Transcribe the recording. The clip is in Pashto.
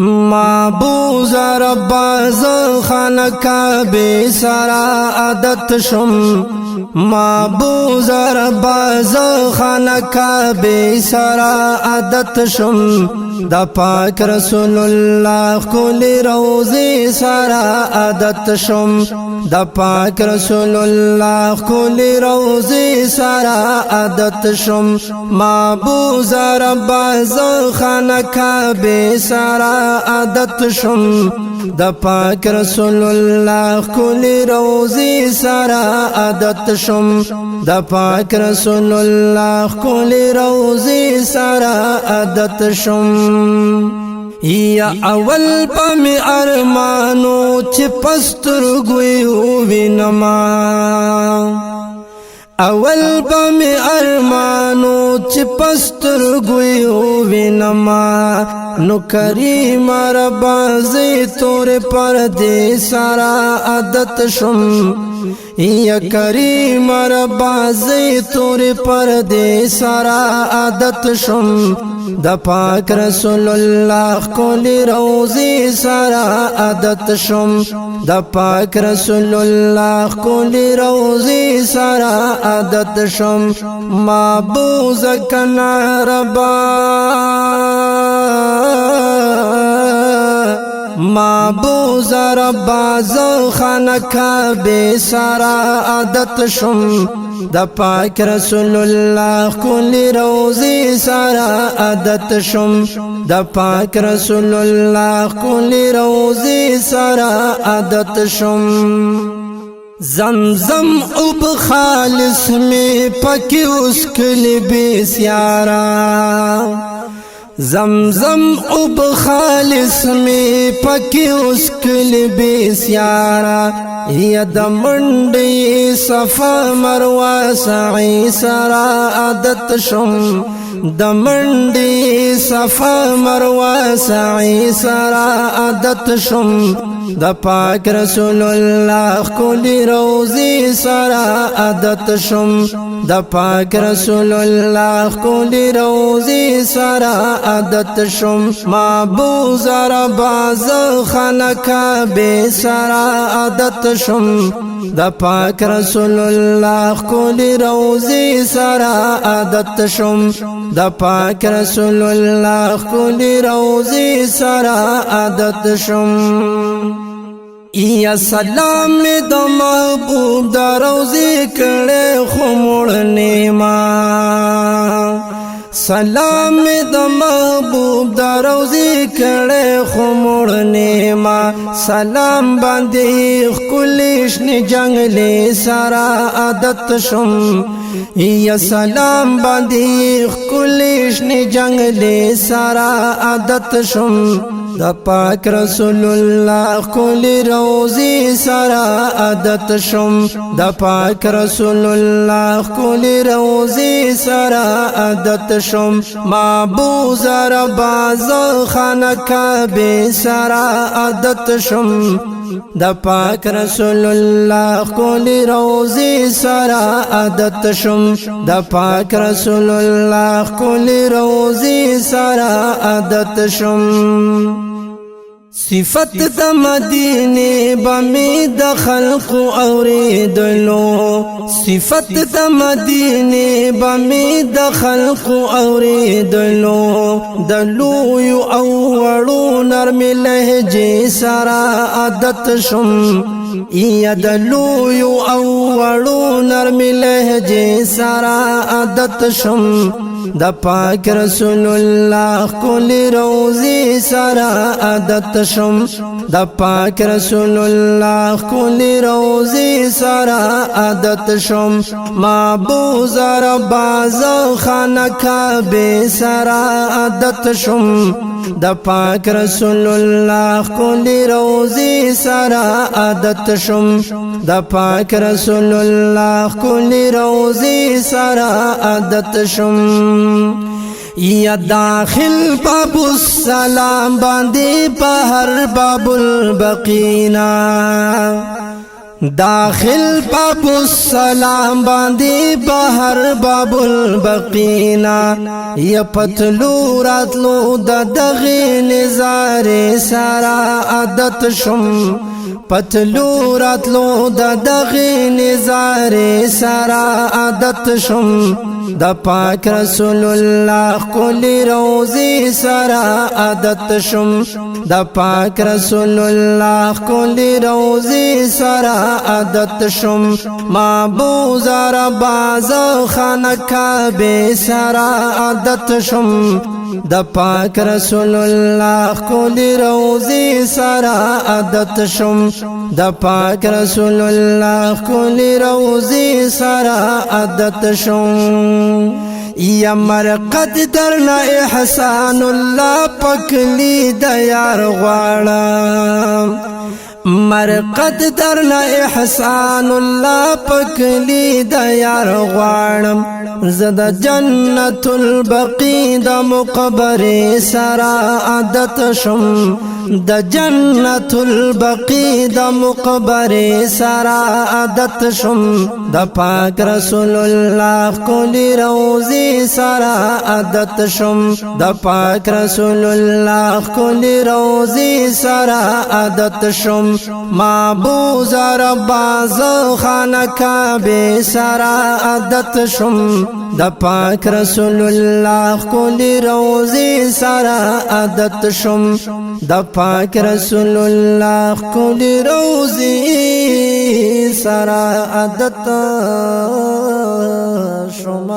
معبوز رباز خانقاه سرا عادت شم معبوز رباز خانقاه سرا عادت شم دا پاک رسول الله کلی روزی سرا عادت شم دا پاک رسول الله کلی روزی سرا عادت شم معبوز رباز خانقاه سرا عادت شم دا پاک رسول الله کلی روزی سرا عادت شم دا پاک رسول الله کلی روزی سرا عادت شم یا اول پم ارمانو چه پستر گویو وینما اول پم ارمانو چه پستر گویو وینما نو کریم ربازی تور پردی سارا عادت شم یا کریم ربازی تور پردی سارا عادت شم دا پاک رسول الله کلی روزی سارا عادت شم دا پاک رسول الله کلی روزی سارا عادت شم معبوز کنا ربا معبوز رباز خانقاه سارا عادت شم دا پاک رسول الله کلی روزی سارا عادت شم دا پاک رسول الله کلی روزی سارا عادت شم زمزم اب خالص میں پکی اس کلی بیسیارا زمزم اب خالص میں پکی اس کلی بیسیارا ید منڈی صفا مروہ سعی سرا عادت شم د منڈی صفا مروہ سعی سرا عادت شم د پاک رسول الله کلی روزی سرا عادت شم د پاک رسول الله کلی روزی سرا عادت شم معبوز رباز خانقاه سرا عادت شم د پاک رسول الله کلی روزی سرا عادت شم د پاک رسول الله کلی روزی سرا عادت شم یا سلام د محبوب د روزی کړه خموړنی ما سلام د محبوب د روزی کړه خموړنی ما سلام باندې کلیش نه جنگلې سارا عادت شم یا سلام باندې کلیش نه جنگلې سارا عادت شم دا پاک رسول الله کلی روزی سارا عادت شم دا پاک رسول الله کلی روزی سارا عادت شم معبوز رباز خانقاه سارا عادت شم دا پاک رسول الله کلی روزی سارا عادت شم دا پاک رسول الله کلی روزی سارا عادت شم صفت د مدینه بمی د خلق اوریدلو صفت د مدینه بمی د خلق اوریدلو د لوی او وړو نرم لهجه سرا عادت شم یا د لوی او وړو نرم لهجه سرا عادت شم د پاک رسول الله کلی روزی سرا عادت شم د پاک رسول الله کلی روزی سرا عادت شم معبوز رباز خانقاه سرا عادت شم د پاک رسول الله کلی روزی سرا عادت شم د پاک رسول الله کلی روزی سرا عادت شم یا داخل باب السلام باندې په هر باب البقینا داخل باب السلام باندې بهر باب البقینا یا پتلو راتلو د دغه نظاره سارا عادت شم پتلو راتلو د دغه نظاره سارا عادت شم د پاک رسول الله کلی روزی سارا عادت شم د پاک رسول الله کلی روزی سارا عادت شم معبوز رباز خانقاه سارا عادت شم د پاک رسول الله کلی روزی سارا عادت شم د پاک رسول الله کلی روزی سارا عادت شم یا مرقد درنا احسان الله پکلی د یار غواړم مرقد درنا احسان الله پکلی د یار غواړم زد جنت البقی د مقبر سرا عادت شم د جنت البقی د مقبر سرا عادت شم د پاک رسول الله کلی روزی سرا عادت شم د پاک رسول الله کلی روزی سرا عادت شم معبوز رباز خانقاه سرا عادت شم د پاک رسول الله کلی روزی سرا عادت شم د پاک رسول الله کلی روزی سرا عادت شم